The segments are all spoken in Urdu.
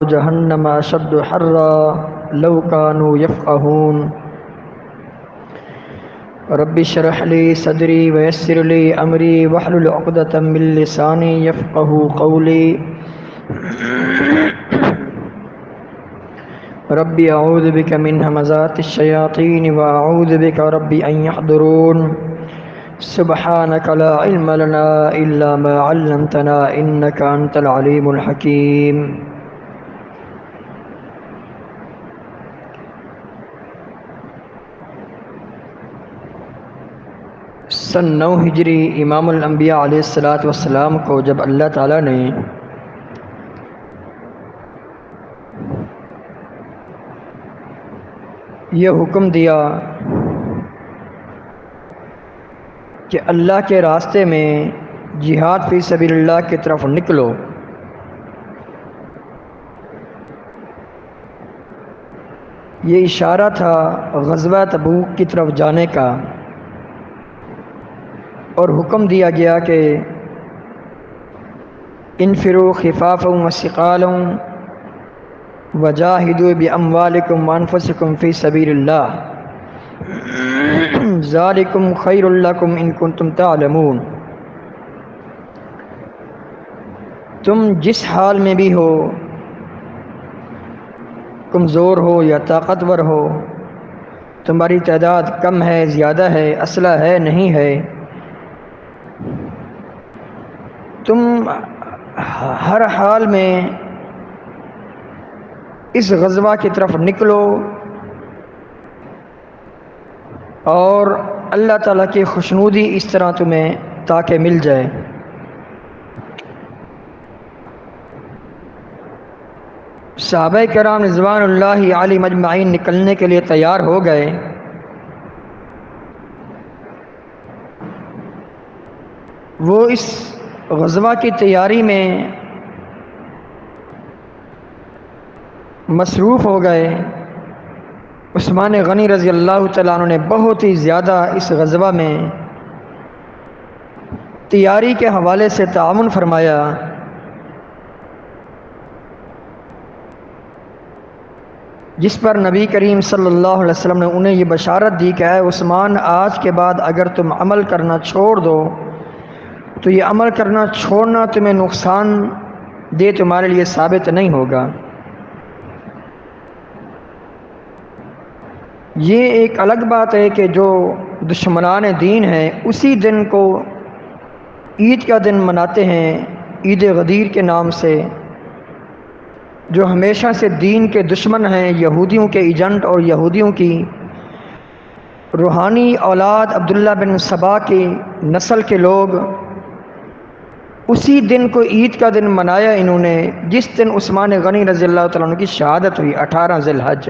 جہنم اشد حرا لو كانوا يفقهون رب اشرح لي صدري ويسر لي امري واحلل عقدة من لساني يفقهوا قولي رب اعوذ بك من همزات الشياطين واعوذ بك رب ان يحضرون سبحانك لا علم لنا الا ما علمتنا انك انت العليم الحكيم۔ سن 9 ہجری امام الانبیاء علیہ السلام کو جب اللہ تعالیٰ نے یہ حکم دیا کہ اللہ کے راستے میں جہاد فی سبیل اللہ کی طرف نکلو، یہ اشارہ تھا غزوہ تبوک کی طرف جانے کا، اور حکم دیا گیا کہ انفروا خفافا وثقالا وجاہدوا باموالکم وانفسکم فی سبیل اللہ ذالکم خیر لکم ان کنتم تعلمون۔ تم جس حال میں بھی ہو، کمزور ہو یا طاقتور ہو، تمہاری تعداد کم ہے زیادہ ہے، اسلحہ ہے نہیں ہے، تم ہر حال میں اس غزوہ کی طرف نکلو اور اللہ تعالیٰ کی خوشنودی اس طرح تمہیں تاکہ مل جائے۔ صحابہ کرام رضوان اللہ علیہم اجمعین نکلنے کے لیے تیار ہو گئے۔ وہ اس غزوہ کی تیاری میں مصروف ہو گئے۔ عثمان غنی رضی اللہ تعالیٰ عنہ نے بہت ہی زیادہ اس غزوہ میں تیاری کے حوالے سے تعاون فرمایا۔ جس پر نبی کریم صلی اللہ علیہ وسلم نے انہیں یہ بشارت دی کہ اے عثمان، آج کے بعد اگر تم عمل کرنا چھوڑ دو تو یہ عمل کرنا چھوڑنا تمہیں نقصان دہ تمہارے لیے ثابت نہیں ہوگا۔ یہ ایک الگ بات ہے کہ جو دشمنان دین ہیں اسی دن کو عید کا دن مناتے ہیں، عید غدیر کے نام سے، جو ہمیشہ سے دین کے دشمن ہیں، یہودیوں کے ایجنٹ اور یہودیوں کی روحانی اولاد عبداللہ بن سبا کی نسل کے لوگ اسی دن کو عید کا دن منایا انہوں نے، جس دن عثمان غنی رضی اللہ تعالیٰ عنہ کی شہادت ہوئی 18 ذی الحج۔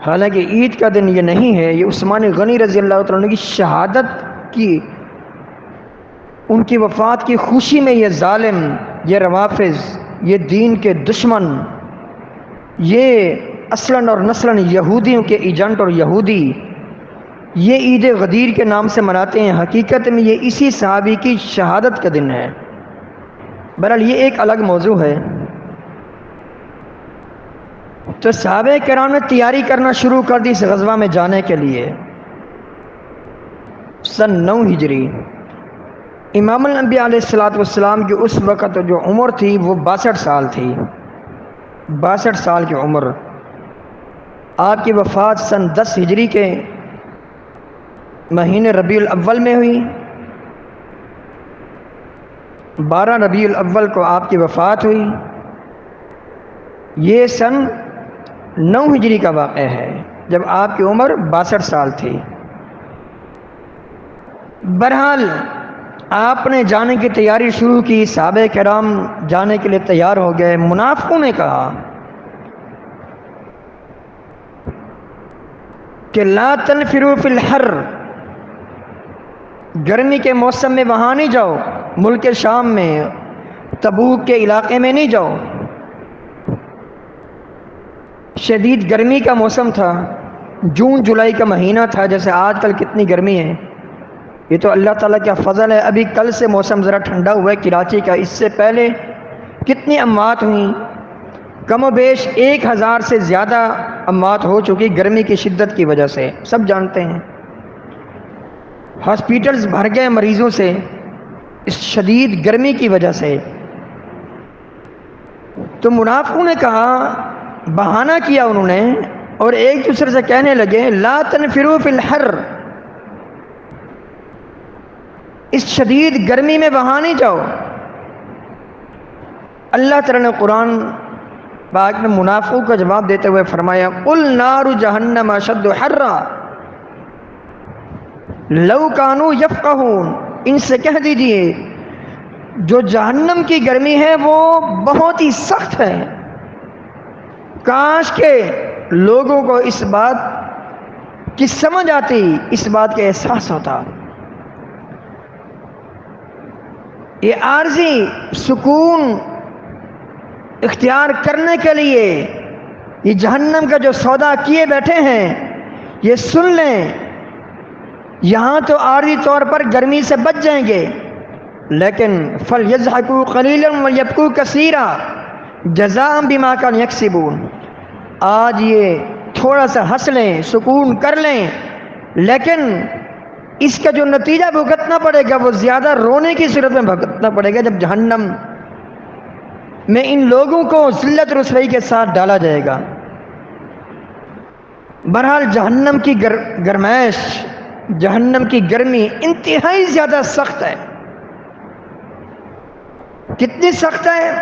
حالانکہ عید کا دن یہ نہیں ہے، یہ عثمان غنی رضی اللہ تعالیٰ عنہ کی شہادت کی، ان کی وفات کی خوشی میں یہ ظالم، یہ روافض، یہ دین کے دشمن، یہ اصلاً اور نسلاً یہودیوں کے ایجنٹ اور یہودی یہ عید غدیر کے نام سے مناتے ہیں، حقیقت میں یہ اسی صحابی کی شہادت کا دن ہے۔ بہرحال یہ ایک الگ موضوع ہے۔ تو صحابہ کرام نے تیاری کرنا شروع کر دی اس غزوہ میں جانے کے لیے۔ سن 9 ہجری امام الانبیاء علیہ السلام کی اس وقت جو عمر تھی وہ 62 سال تھی، 62 سال کی عمر۔ آپ کی وفات سن 10 ہجری کے مہینے ربیع الاول میں ہوئی، 12 ربیع الاول کو آپ کی وفات ہوئی۔ یہ سن 9 ہجری کا واقعہ ہے جب آپ کی عمر 62 سال تھی۔ بہرحال آپ نے جانے کی تیاری شروع کی، صحابہ کرام جانے کے لیے تیار ہو گئے۔ منافقوں نے کہا کہ لا تنفروا فی الحر، گرمی کے موسم میں وہاں نہیں جاؤ، ملک شام میں تبوک کے علاقے میں نہیں جاؤ، شدید گرمی کا موسم تھا، جون جولائی کا مہینہ تھا، جیسے آج کل کتنی گرمی ہے۔ یہ تو اللہ تعالیٰ کا فضل ہے، ابھی کل سے موسم ذرا ٹھنڈا ہوا ہے کراچی کا، اس سے پہلے کتنی اموات ہوئیں، کم و بیش 1000 سے زیادہ اموات ہو چکی گرمی کی شدت کی وجہ سے، سب جانتے ہیں۔ ہاسپٹلز بھر گئے مریضوں سے اس شدید گرمی کی وجہ سے۔ تو منافقوں نے کہا، بہانہ کیا انہوں نے، اور ایک دوسرے سے کہنے لگے لا تنفروا فی الحر، اس شدید گرمی میں وہاں نہیں جاؤ۔ اللہ تعالیٰ نے قرآن پاک میں منافقوں کا جواب دیتے ہوئے فرمایا قل نار جہنم اشد حرا لو کانوا یفقہون، ان سے کہہ دیجئے جو جہنم کی گرمی ہے وہ بہت ہی سخت ہے، کاش کے لوگوں کو اس بات کی سمجھ آتی، اس بات کا احساس ہوتا۔ یہ عارضی سکون اختیار کرنے کے لیے یہ جہنم کا جو سودا کیے بیٹھے ہیں یہ سن لیں، یہاں تو عارضی طور پر گرمی سے بچ جائیں گے، لیکن فَلْيَضْحَكُوا قَلِيلًا وَلْيَبْكُوا كَثِيرًا جَزَاءً بِمَا كَانُوا يَكْسِبُونَ، آج یہ تھوڑا سا ہنس لیں، سکون کر لیں، لیکن اس کا جو نتیجہ بھگتنا پڑے گا وہ زیادہ رونے کی صورت میں بھگتنا پڑے گا، جب جہنم میں ان لوگوں کو ذلت رسوائی کے ساتھ ڈالا جائے گا۔ بہرحال جہنم کی گرمائش، جہنم کی گرمی انتہائی زیادہ سخت ہے۔ کتنی سخت ہے؟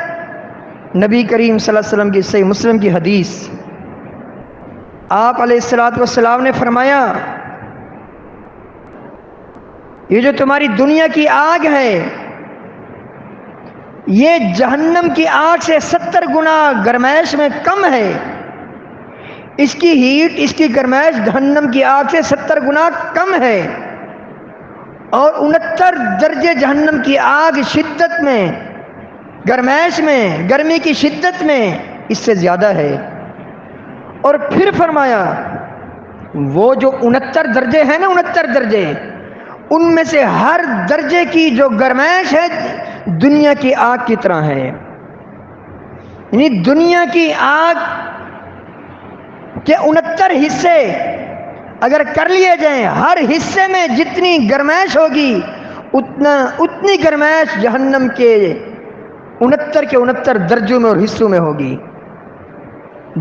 نبی کریم صلی اللہ علیہ وسلم کی صحیح مسلم کی حدیث، آپ علیہ الصلوۃ والسلام نے فرمایا یہ جو تمہاری دنیا کی آگ ہے یہ جہنم کی آگ سے 70 گنا گرمائش میں کم ہے، اس کی ہیٹ، اس کی گرمائش جہنم کی آگ سے 70 گنا کم ہے، اور 69 درجے جہنم کی آگ شدت میں، گرمائش میں، گرمی کی شدت میں اس سے زیادہ ہے۔ اور پھر فرمایا وہ جو 69 درجے ہیں نا، 69 درجے، ان میں سے ہر درجے کی جو گرمائش ہے دنیا کی آگ کی طرح ہے، یعنی دنیا کی آگ کے 69 حصے اگر کر لیے جائیں، ہر حصے میں جتنی گرمائش ہوگی اتنی گرمائش جہنم کے 69 درجوں میں اور حصوں میں ہوگی۔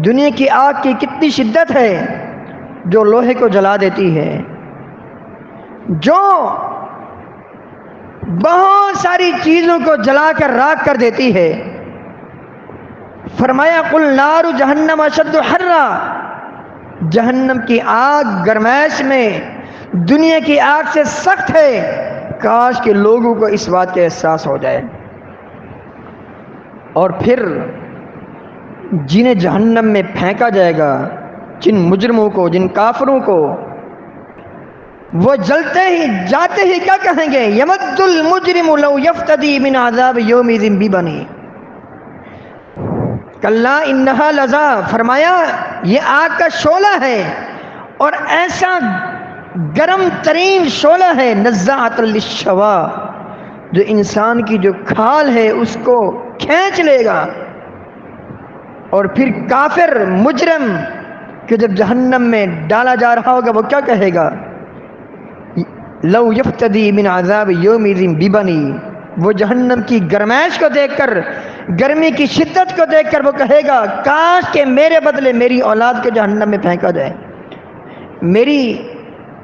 دنیا کی آگ کی کتنی شدت ہے جو لوہے کو جلا دیتی ہے، جو بہت ساری چیزوں کو جلا کر راکھ کر دیتی ہے۔ فرمایا قل نار جہنم اشد حرا، جہنم کی آگ گرمائش میں دنیا کی آگ سے سخت ہے، کاش کہ لوگوں کو اس بات کا احساس ہو جائے۔ اور پھر جنہیں جہنم میں پھینکا جائے گا، جن مجرموں کو، جن کافروں کو، وہ جلتے ہی جاتے ہی کیا کہیں گے؟ یمد المجرم لو یفتدی من عذاب یومئذ ببنی کلا انہا لظا، فرمایا یہ آگ کا شعلہ ہے اور ایسا گرم ترین شعلہ ہے، نزاعۃ للشوا، جو انسان کی جو کھال ہے اس کو کھینچ لے گا۔ اور پھر کافر مجرم کہ جب جہنم میں ڈالا جا رہا ہوگا وہ کیا کہے گا؟ لو یفتدی من عذاب یومئذ ببنی، وہ جہنم کی گرمائش کو دیکھ کر، گرمی کی شدت کو دیکھ کر وہ کہے گا کاش کہ میرے بدلے میری اولاد کو جہنم میں پھینکا جائے، میری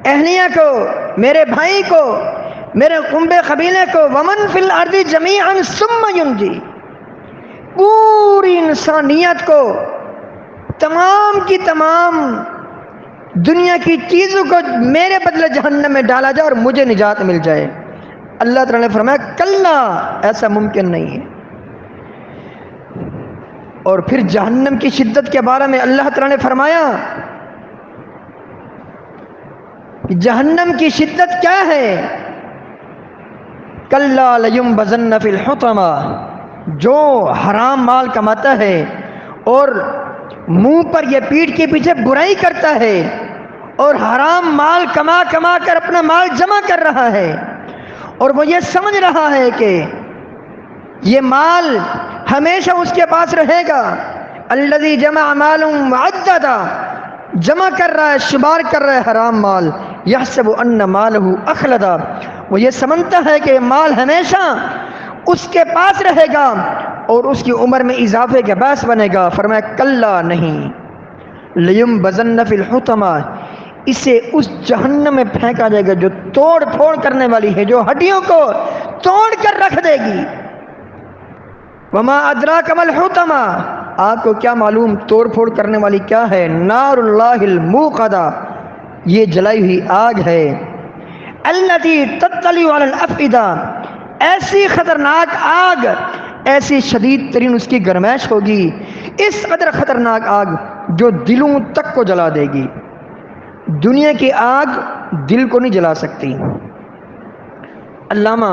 اہلیہ کو، میرے بھائی کو، میرے قنبے قبیلے کو، ومن فی الارض جمیعا ثم ینجی، پوری انسانیت کو، تمام کی تمام دنیا کی چیزوں کو میرے بدلے جہنم میں ڈالا جائے اور مجھے نجات مل جائے۔ اللہ تعالیٰ نے فرمایا کلا، ایسا ممکن نہیں ہے۔ اور پھر جہنم کی شدت کے بارے میں اللہ تعالیٰ نے فرمایا کہ جہنم کی شدت کیا ہے؟ کلا لینبذن فی الحطمہ، جو حرام مال کماتا ہے اور منہ پر یہ پیٹھ کے پیچھے برائی کرتا ہے اور حرام مال کما کما کر اپنا مال جمع کر رہا ہے، اور وہ یہ سمجھ رہا ہے کہ یہ مال ہمیشہ اس کے پاس رہے گا، الذی جمع مال معددا، جمع کر رہا ہے، شمار کر رہا ہے حرام مال، یحسب ان مالہ اخلدا، وہ یہ سمجھتا ہے کہ مال ہمیشہ اس کے پاس رہے گا اور اس کی عمر میں اضافے کے باعث بنے گا۔ فرمایا کلا نہیں، لینبذن فی الحطمہ، اسے اس جہنم میں پھینکا جائے گا جو توڑ پھوڑ کرنے والی ہے، جو ہڈیوں کو توڑ کر رکھ دے گی۔ وما ادراک ما الحطمہ، آپ کو کیا معلوم توڑ پھوڑ کرنے والی کیا ہے؟ نار اللہ الموقدہ، یہ جلائی ہوئی آگ ہے۔ التي تطلع على الافئدہ، ایسی خطرناک آگ، ایسی شدید ترین اس کی گرمائش ہوگی، اس قدر خطرناک آگ جو دلوں تک کو جلا دے گی۔ دنیا کی آگ دل کو نہیں جلا سکتی۔ علامہ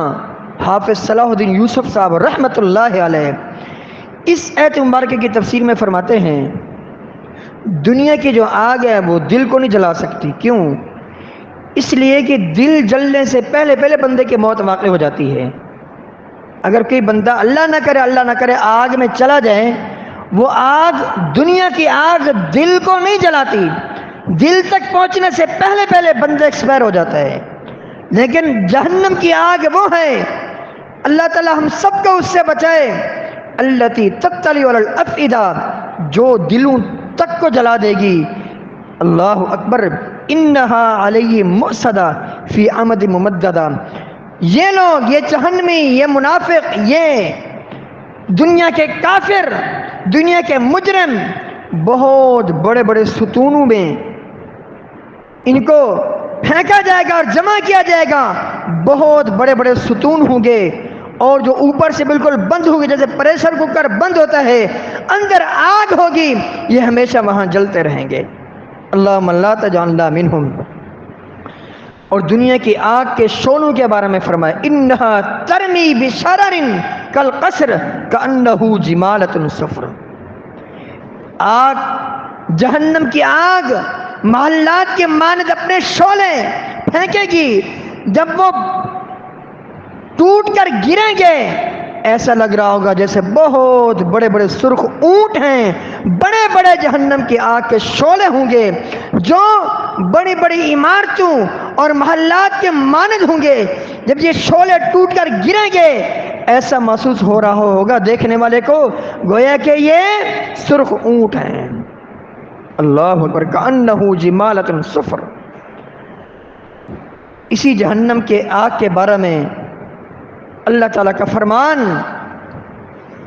حافظ صلاح الدین یوسف صاحب رحمۃ اللہ علیہ اس آیت مبارکہ کی تفسیر میں فرماتے ہیں دنیا کی جو آگ ہے وہ دل کو نہیں جلا سکتی۔ کیوں؟ اس لیے کہ دل جلنے سے پہلے پہلے بندے کی موت واقع ہو جاتی ہے۔ اگر کوئی بندہ اللہ نہ کرے آگ میں چلا جائے، وہ آگ، دنیا کی آگ دل کو نہیں جلاتی، دل تک پہنچنے سے پہلے پہلے بندہ ایکسپائر ہو جاتا ہے۔ لیکن جہنم کی آگ وہ ہے، اللہ تعالی ہم سب کو اس سے بچائے، التی تطلع علی الافئدہ، جو دلوں تک کو جلا دے گی۔ اللہ اکبر، انہا علیہ مؤصدہ فی عمد ممددہ، یہ لوگ، یہ جہنمی، یہ منافق، یہ دنیا کے کافر، دنیا کے مجرم، بہت بڑے بڑے ستونوں میں ان کو پھینکا جائے گا اور جمع کیا جائے گا۔ بہت بڑے بڑے ستون ہوں گے اور جو اوپر سے بالکل بند ہوگی، جیسے پریشر کوکر بند ہوتا ہے، اندر آگ ہوگی، یہ ہمیشہ وہاں جلتے رہیں گے۔ اللہم لا تجعلنا منہم۔ اور دنیا کی آگ کے شعلوں کے بارے میں فرمایا انہا ترمی بشرر کالقصر کانہ جمالۃ صفر، آگ، جہنم کی آگ محلات کے مانند اپنے شعلے پھینکے گی، جب وہ ٹوٹ کر گریں گے ایسا لگ رہا ہوگا جیسے بہت بڑے بڑے سرخ اونٹ ہیں۔ بڑے بڑے جہنم کی آگ کے شعلے ہوں گے جو بڑی بڑی عمارتوں اور محلات کے مانند ہوں گے۔ جب یہ شعلے ٹوٹ کر گریں گے ایسا محسوس ہو رہا ہوگا دیکھنے والے کو گویا کہ یہ سرخ اونٹ ہیں۔ اللہ اکبر، کأنہ جمالۃ صفر۔ اسی جہنم کے آگ کے بارے میں اللہ تعالیٰ کا فرمان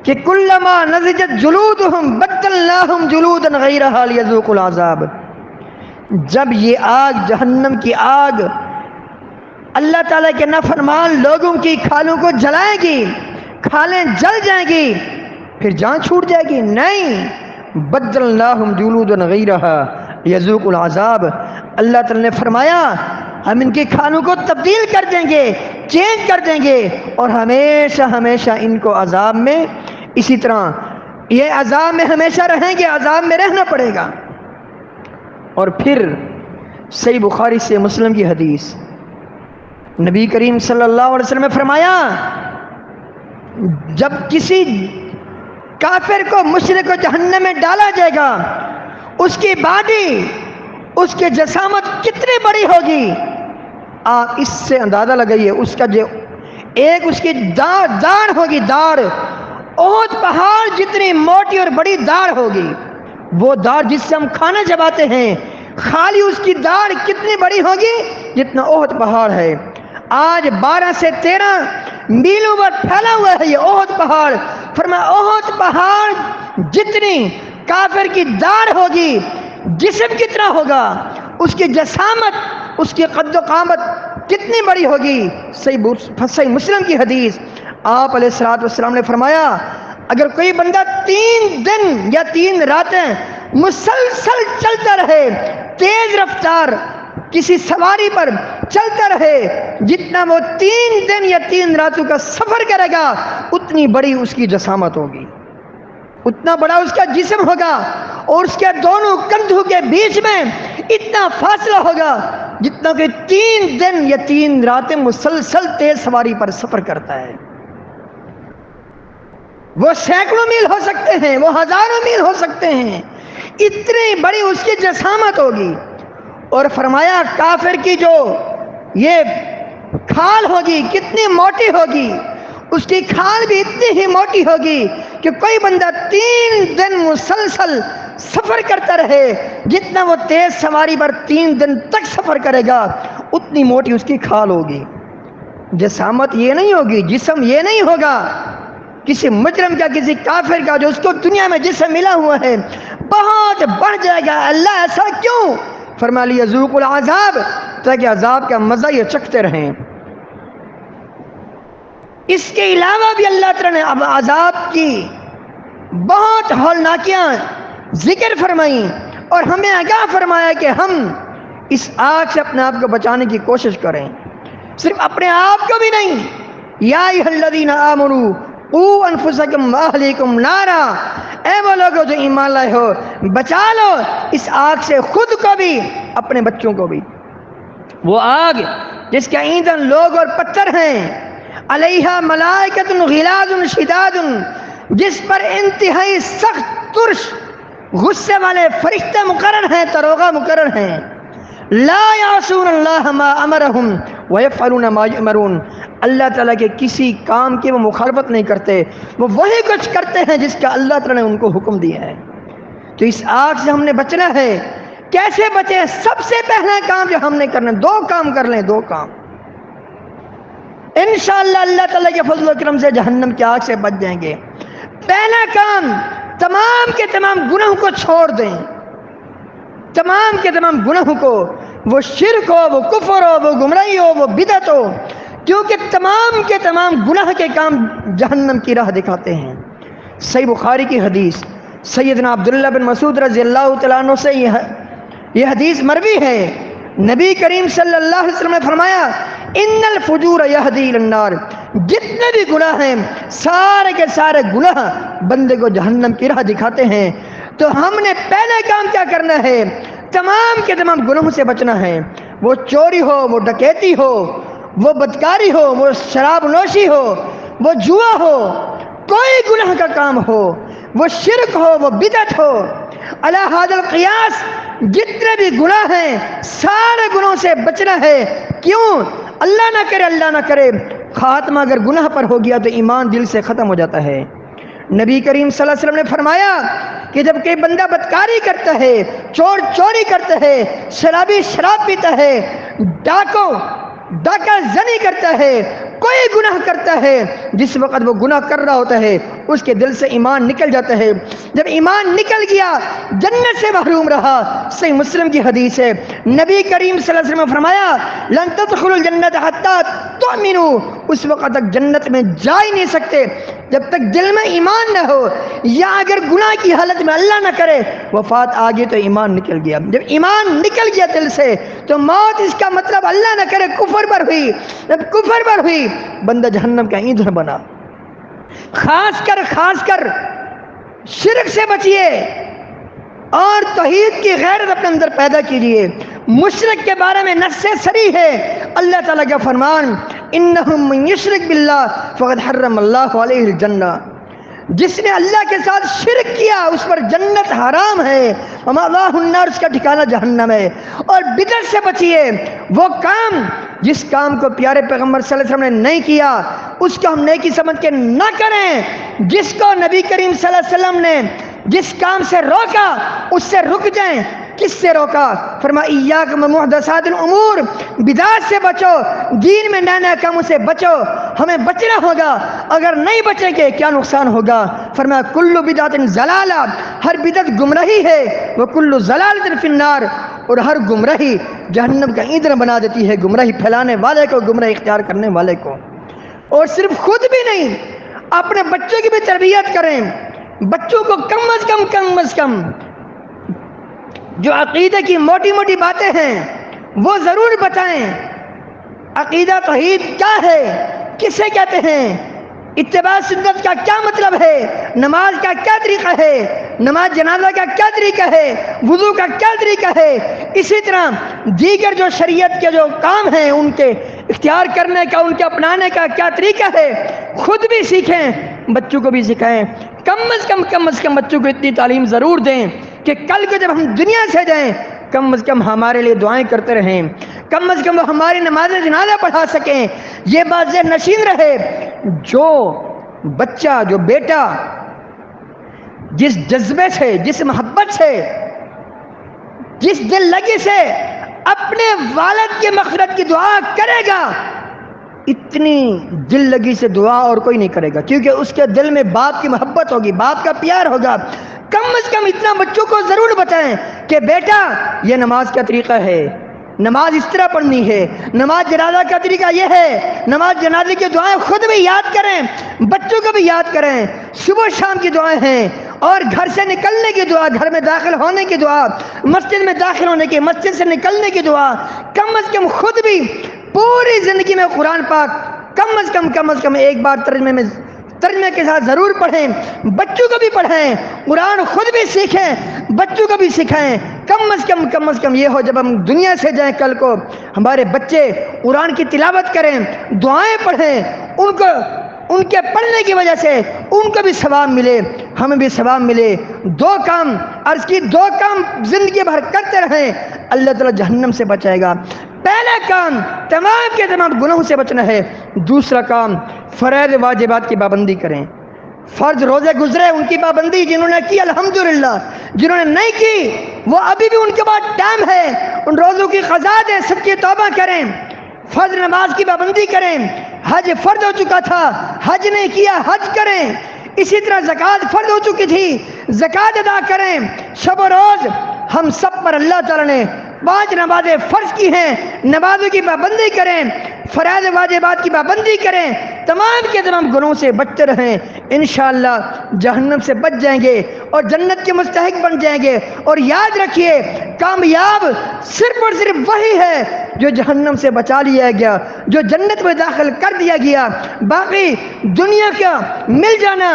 کہ کلما نضجت جلودہم بدلناہم جلودا غیرہا لیذوقوا العذاب، جب یہ آگ، جہنم کی آگ، اللہ تعالیٰ کے نافرمان لوگوں کی کھالوں کو جلائے گی، کھالیں جل جائیں گی، پھر جان چھوٹ جائے گی؟ نہیں، بدلناہم جلودا غیرہا لیذوقوا العذاب، اللہ تعالیٰ نے فرمایا ہم ان کی کھالوں کو تبدیل کر دیں گے، چینج کر دیں گے، اور ہمیشہ ہمیشہ ان کو عذاب میں، اسی طرح یہ عذاب میں ہمیشہ رہیں گے، عذاب میں رہنا پڑے گا۔ اور پھر صحیح بخاری سے مسلم کی حدیث، نبی کریم صلی اللہ علیہ وسلم نے فرمایا جب کسی کافر کو، مشرک کو جہنم میں ڈالا جائے گا، اس کی باڈی، اس کی جسامت کتنی بڑی ہوگی آپ اس سے اندازہ لگائیے۔ اس کا جو ایک اس کی داڑھ ہوگی، داڑھ احد پہاڑ جتنی موٹی اور بڑی داڑھ ہوگی، وہ داڑھ جس سے ہم کھانا چباتے ہیں، خالی اس کی داڑھ کتنی بڑی ہوگی جتنا احد پہاڑ ہے۔ آج 12 سے 13 میلوں پر پھیلا ہوا ہے یہ احد پہاڑ۔ فرمایا احد پہاڑ جتنی کافر کی داڑھ ہوگی، جسم کتنا ہوگا، اس کی جسامت، اس کی قد و قامت کتنی بڑی ہوگی۔ صحیح مسلم کی حدیث، آپ علیہ الصلوۃ والسلام نے فرمایا اگر کوئی بندہ 3 دن یا 3 راتیں مسلسل چلتا رہے، تیز رفتار کسی سواری پر چلتا رہے، جتنا وہ 3 دن یا 3 راتوں کا سفر کرے گا اتنی بڑی اس کی جسامت ہوگی، اتنا بڑا اس کا جسم ہوگا، اور اس کے دونوں کندھوں کے بیچ میں اتنا فاصلہ ہوگا جتنا کہ 3 دن یا 3 راتیں مسلسل تیز سواری پر سفر کرتا ہے۔ وہ سینکڑوں میل ہو سکتے ہیں، وہ ہزاروں میل ہو سکتے ہیں، اتنی بڑی اس کی جسامت ہوگی۔ اور فرمایا کافر کی جو یہ کھال ہوگی کتنی موٹی ہوگی، اس کی کھال بھی اتنی ہی موٹی ہوگی کہ کوئی بندہ 3 دن مسلسل سفر کرتا رہے، جتنا وہ تیز سواری پر 3 دن تک سفر کرے گا اتنی موٹی اس کی کھال ہوگی۔ جسامت یہ نہیں ہوگی، جسم یہ نہیں ہوگا کسی مجرم کا، کسی کافر کا جو اس کو دنیا میں جسم ملا ہوا ہے، بہت بڑھ جائے گا۔ اللہ ایسا کیوں؟ فرما لیا ذوق العذاب، تاکہ عذاب کا مزہ یہ چکھتے رہیں۔ اس کے علاوہ بھی اللہ تعالیٰ نے اب عذاب کی بہت ہولناکیاں ذکر فرمائی اور ہمیں آگاہ فرمایا کہ ہم اس آگ سے اپنے آپ کو بچانے کی کوشش کریں، صرف اپنے آپ کو بھی نہیں۔ یا ایھا الذین آمنوا قوا انفسکم واہلیکم نارا، اے وہ لوگوں جو ایمان لائے ہو، بچا لو اس آگ سے خود کو بھی اپنے بچوں کو بھی۔ وہ آگ جس کا ایندھن لوگ اور پتھر ہیں، علیہا ملائکۃ غلاظ شداد، جس پر انتہائی سخت ترش غصے والے فرشتے مقرر ہیں، داروغہ مقرر ہیں۔ لا یعصون اللہ ما امرہم ویفعلون ما یؤمرون، اللہ تعالیٰ کے کسی کام کی وہ مخالفت نہیں کرتے، وہ وہی کچھ کرتے ہیں جس کا اللہ تعالیٰ نے ان کو حکم دیا ہے۔ تو اس آگ سے ہم نے بچنا ہے۔ کیسے بچیں؟ سب سے پہلا کام جو ہم نے کرنا، 2 کام کر لیں، 2 کام انشاءاللہ اللہ تعالیٰ کے فضل و کرم سے جہنم کی آگ سے بچ جائیں گے۔ پہلا کام، تمام کے تمام گناہوں کو چھوڑ دیں، تمام کے تمام گناہوں کو، وہ شرک ہو، وہ کفر ہو، وہ گمراہی ہو، وہ بدعت ہو، کیونکہ تمام کے تمام گناہ کے کام جہنم کی راہ دکھاتے ہیں۔ صحیح بخاری کی حدیث، سیدنا عبداللہ بن مسعود رضی اللہ تعالیٰ عنہ سے یہ حدیث مروی ہے۔ نبی کریم صلی اللہ علیہ وسلم نے فرمایا ان الفجور یہدی الی النار، جتنے بھی گناہ ہیں سارے کے سارے گناہ بندے کو جہنم کی راہ دکھاتے ہیں۔ تو ہم نے پہلا کام کیا کرنا ہے؟ تمام کے تمام گناہوں سے بچنا ہے، وہ چوری ہو، وہ ڈکیتی ہو، وہ بدکاری ہو، وہ شراب نوشی ہو، وہ جوا ہو، کوئی گناہ کا کام ہو، وہ شرک ہو، وہ بدعت ہو۔ علی ھذا القیاس جتنے بھی گناہ ہیں سارے گناہوں سے بچنا ہے۔ کیوں؟ اللہ نہ کرے خاتمہ اگر گناہ پر ہو گیا تو ایمان دل سے ختم ہو جاتا ہے۔ نبی کریم صلی اللہ علیہ وسلم نے فرمایا کہ جب کوئی بندہ بدکاری کرتا ہے، چور چوری کرتا ہے، شرابی شراب پیتا ہے، ڈاکہ زنی کرتا ہے، کوئی گناہ کرتا ہے، جس وقت وہ گناہ کر رہا ہوتا ہے اس کے دل سے ایمان نکل جاتا ہے۔ جب ایمان نکل گیا جنت سے محروم رہا۔ صحیح مسلم کی حدیث ہے، نبی کریم صلی اللہ علیہ وسلم نے فرمایا لن تدخلوا الجنت حتی تؤمنوا، اس وقت تک جنت میں جا ہی نہیں سکتے جب تک دل میں ایمان نہ ہو، یا اگر گناہ کی حالت میں اللہ نہ کرے وفات آ گئی تو ایمان نکل گیا۔ جب ایمان نکل گیا دل سے تو موت اس کا مطلب اللہ نہ کرے کفر پر ہوئی۔ جب کفر پر ہوئی بندہ جہنم کا ایندھن بنا۔ خاص کر شرک سے بچیے اور توحید کی غیرت اپنے اندر پیدا کیجیے۔ مشرک کے بارے میں نص صریح ہے، اللہ تعالیٰ کا فرمان انہم من یشرک باللہ فقد حرم اللہ علیہ الجنہ، جس نے اللہ کے ساتھ شرک کیا اس پر جنت حرام ہے، ومأواہ النار، اس کا ٹھکانہ جہنم ہے۔ اور بدعت سے بچیے، وہ کام جس کام کو پیارے پیغمبر صلی اللہ علیہ وسلم نے نہیں کیا اس کو ہم نیکی سمجھ کے نہ کریں، جس کو نبی کریم صلی اللہ علیہ وسلم نے جس کام سے روکا اس سے رک جائیں۔ کس سے روکا؟ فرمایا ایاکم محدثات الامور، بدعات سے بچو، دین میں نئے نئے کاموں سے بچو۔ ہمیں بچنا ہوگا، اگر نہیں بچیں گے کیا نقصان ہوگا؟ فرمایا کل بدعت ضلالہ، ہر بدعت گمراہی ہے، وکل ضلالۃ فی النار، اور ہر گمراہی جہنم کا ایندھن بنا دیتی ہے، گمراہی پھیلانے والے کو، گمراہی اختیار کرنے والے کو۔ اور صرف خود بھی نہیں، اپنے بچوں کی بھی تربیت کریں۔ بچوں کو کم از کم جو عقیدے کی موٹی موٹی باتیں ہیں وہ ضرور بتائیں۔ عقیدہ توحید کیا ہے، کسے کہتے ہیں، اتباع سنت کا کیا مطلب ہے، نماز کا کیا طریقہ ہے، نماز جنازہ کا کیا طریقہ ہے، وضو کا کیا طریقہ ہے، اسی طرح دیگر جو شریعت کے جو کام ہیں ان کے اختیار کرنے کا، ان کے اپنانے کا کیا طریقہ ہے، خود بھی سیکھیں بچوں کو بھی سکھائیں، کم از کم بچوں کو اتنی تعلیم ضرور دیں کہ کل کو جب ہم دنیا سے جائیں کم از کم ہمارے لیے دعائیں کرتے رہیں، کم از کم وہ ہماری نماز جنازہ پڑھا سکیں۔ یہ بات ذہن نشین رہے، جو بچہ، جو بیٹا جس جذبے سے، جس محبت سے، جس دل لگی سے اپنے والد کی مغفرت کی دعا کرے گا، اتنی دل لگی سے دعا اور کوئی نہیں کرے گا، کیونکہ اس کے دل میں باپ کی محبت ہوگی، باپ کا پیار ہوگا۔ کم از کم اتنا بچوں کو ضرور بتائیں کہ بیٹا یہ نماز کا طریقہ ہے، نماز اس طرح پڑھنی ہے، نماز جنازہ کا طریقہ یہ ہے، نماز جنازے کی دعائیں خود بھی یاد کریں، بچوں کو بھی یاد کریں، صبح شام کی دعائیں ہیں، اور گھر سے نکلنے کی دعا، گھر میں داخل ہونے کی دعا، مسجد میں داخل ہونے کی، مسجد سے نکلنے کی دعا، کم از کم خود بھی پوری زندگی میں قرآن پاک کم از کم ایک بار ترجمے کے ساتھ ضرور پڑھیں، بچوں کو بھی پڑھیں، قرآن خود بھی سیکھیں، بچوں کو بھی سکھائیں۔ کم از کم یہ ہو جب ہم دنیا سے جائیں کل کو ہمارے بچے قرآن کی تلاوت کریں، دعائیں پڑھیں، ان کے پڑھنے کی وجہ سے ان کو بھی ثواب ملے، ہمیں بھی ثواب ملے۔ دو کام عرض کی، دو کام زندگی بھر کرتے رہیں، اللہ تعالیٰ جہنم سے بچائے گا۔ پہلا کام تمام کے تمام گناہوں سے بچنا ہے، دوسرا کام فرائض واجبات کی پابندی کریں، فرض روزے گزرے ان کی پابندی، جنہوں نے کی الحمدللہ، جنہوں نے نہیں کی وہ ابھی بھی ان کے بعد ٹائم ہے، ان روزوں کی قضا دیں، سب کی توبہ کریں، فرض نماز کی پابندی کریں، حج فرض ہو چکا تھا حج نہیں کیا، حج کریں، اسی طرح زکوٰۃ فرض ہو چکی تھی زکوٰۃ ادا کریں۔ شب و روز ہم سب پر اللہ تعالیٰ نے 5 نمازیں فرض کی ہیں، نمازوں کی پابندی کریں، فرائض واجبات کی پابندی کریں، تمام کے تمام گناہوں سے بچتے رہیں، انشاءاللہ جہنم سے بچ جائیں گے اور جنت کے مستحق بن جائیں گے۔ اور یاد رکھیے کامیاب صرف اور صرف وہی ہے جو جہنم سے بچا لیا گیا، جو جنت میں داخل کر دیا گیا۔ باقی دنیا کا مل جانا،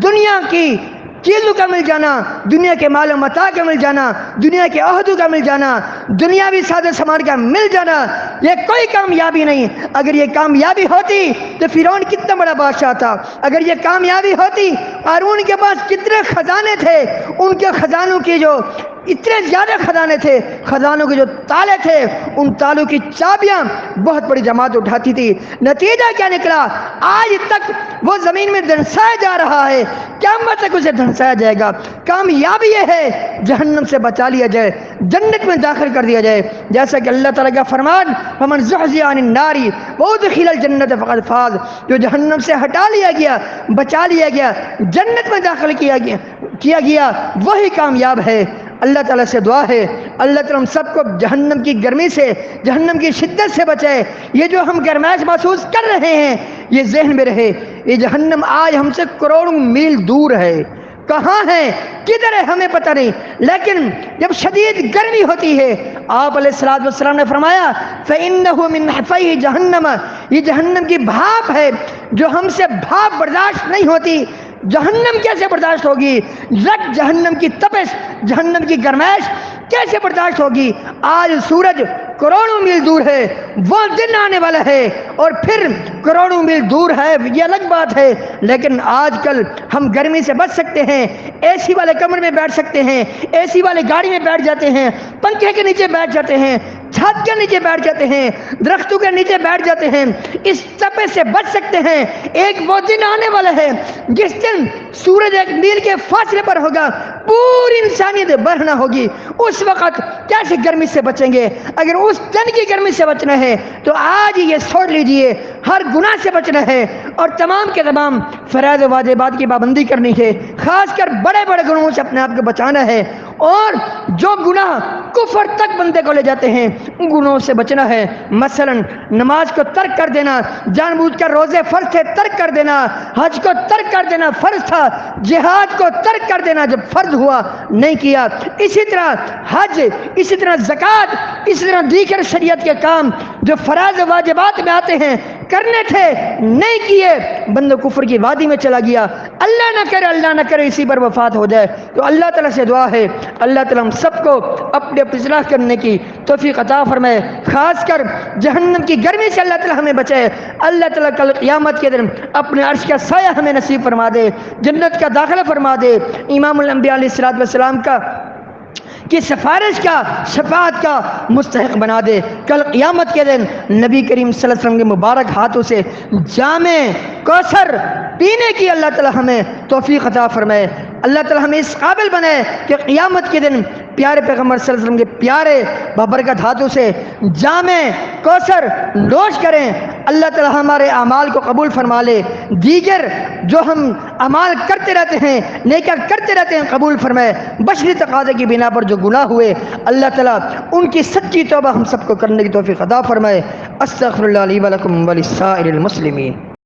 دنیا کی چیزوں کا مل جانا، دنیا کے مال و متاع کا مل جانا، دنیا کے عہدوں کا مل جانا، دنیاوی ساز سامان کا مل جانا، یہ کوئی کامیابی نہیں۔ اگر یہ کامیابی ہوتی تو فرعون کتنا بڑا بادشاہ تھا، اگر یہ کامیابی ہوتی قارون کے پاس کتنے خزانے تھے، ان کے خزانوں کی جو اتنے زیادہ خزانے تھے، خزانوں کے جو تالے تھے، ان تالوں کی چابیاں بہت بڑی جماعت اٹھاتی تھی۔ نتیجہ کیا نکلا؟ آج تک وہ زمین میں دھنسایا جا رہا ہے، قیامت تک اسے دھنسایا جائے گا۔ کامیابی یہ ہے جہنم سے بچا لیا جائے، جنت میں داخل کر دیا جائے، جیسا کہ اللہ تعالیٰ کا فرمان فمن زحزح عن النار وادخل الجنت فقد فاز، جو جہنم سے ہٹا لیا گیا، بچا لیا گیا، جنت میں داخل کیا گیا وہی کامیاب ہے۔ اللہ تعالیٰ سے دعا ہے اللہ تعالیٰ ہم سب کو جہنم کی گرمی سے، جہنم کی شدت سے بچائے۔ یہ جو ہم گرمائش محسوس کر رہے ہیں یہ ذہن میں رہے، یہ جہنم آج ہم سے کروڑوں میل دور ہے، کہاں ہے کدھر ہے ہمیں پتہ نہیں، لیکن جب شدید گرمی ہوتی ہے آپ علیہ الصلوۃ والسلام نے فرمایا فَإِنَّهُ مِنْ حَفَيْهِ جہنم، یہ جہنم کی بھاپ ہے، جو ہم سے بھاپ برداشت نہیں ہوتی۔ جہنم کیسے برداشت ہوگی؟ جہنم کی تپش، جہنم کی گرمائش کیسے برداشت ہوگی؟ آج سورج کروڑوں میل دور ہے، وہ دن آنے والا ہے، اور پھر کروڑوں میل دور ہے یہ الگ بات ہے، لیکن آج کل ہم گرمی سے بچ سکتے ہیں، اے سی والے کمرے میں بیٹھ سکتے ہیں، اے سی والے گاڑی میں بیٹھ جاتے ہیں، پنکھے کے نیچے بیٹھ جاتے ہیں، چھت کے نیچے بیٹھ جاتے ہیں، درختوں کے نیچے بیٹھ جاتے ہیں، اس تپش سے بچ سکتے ہیں۔ ایک وہ دن آنے والا ہے جس دن سورج 1 میل کے فاصلے پر ہوگا، پوری انسانیت برہنہ ہوگی، اس وقت کیسے گرمی سے بچیں گے؟ اگر اس دن کی گرمی سے بچنا ہے تو آج یہ سوچ لیجئے، ہر گناہ سے بچنا ہے اور تمام کے تمام فرائض و واجبات کی پابندی کرنی ہے، خاص کر بڑے بڑے گناہوں سے اپنے آپ کو بچانا ہے، اور جو گناہ کفر تک بندے کو لے جاتے ہیں ان گناہوں سے بچنا ہے۔ مثلا نماز کو ترک کر دینا، جان بوجھ کر روزے فرض تھے ترک کر دینا، حج کو ترک کر دینا فرض تھا، جہاد کو ترک کر دینا جب فرض ہوا نہیں کیا، اسی طرح حج، اسی طرح زکوٰۃ، اسی طرح دیگر شریعت کے کام جو فرائض و واجبات میں آتے ہیں کرنے تھے نہیں کیے، بندہ کفر کی وادی میں چلا گیا۔ اللہ نہ کرے اسی پر وفات ہو جائے تو اللہ تعالیٰ سے دعا ہے اللہ تعالیٰ ہم سب کو اپنے اصلاح کرنے کی توفیق عطا فرمائے، خاص کر جہنم کی گرمی سے اللہ تعالیٰ ہمیں بچائے۔ اللہ تعالیٰ کل قیامت کے دن اپنے عرش کا سایہ ہمیں نصیب فرما دے، جنت کا داخلہ فرما دے، امام الانبیاء علیہ السلام کی سفارش کا، شفاعت کا مستحق بنا دے۔ کل قیامت کے دن نبی کریم صلی اللہ علیہ وسلم کے مبارک ہاتھوں سے جام کوثر پینے کی اللہ تعالی ہمیں توفیق عطا فرمائے، اللہ تعالی ہمیں اس قابل بنائے کہ قیامت کے دن پیارے پیغمبر صلی اللہ علیہ وسلم کے پیارے بابرکت ہاتھوں سے جام کوثر نوش کریں۔ اللہ تعالی ہمارے اعمال کو قبول فرما لے، دیگر جو ہم اعمال کرتے رہتے ہیں، نیکیاں کرتے رہتے ہیں، قبول فرمائے۔ بشری تقاضے کی بنا پر جو گناہ ہوئے اللہ تعالی ان کی سچی توبہ ہم سب کو کرنے کی توفیق عطا فرمائے۔ استغفر اللہ لی ولکم ولسائر المسلمین۔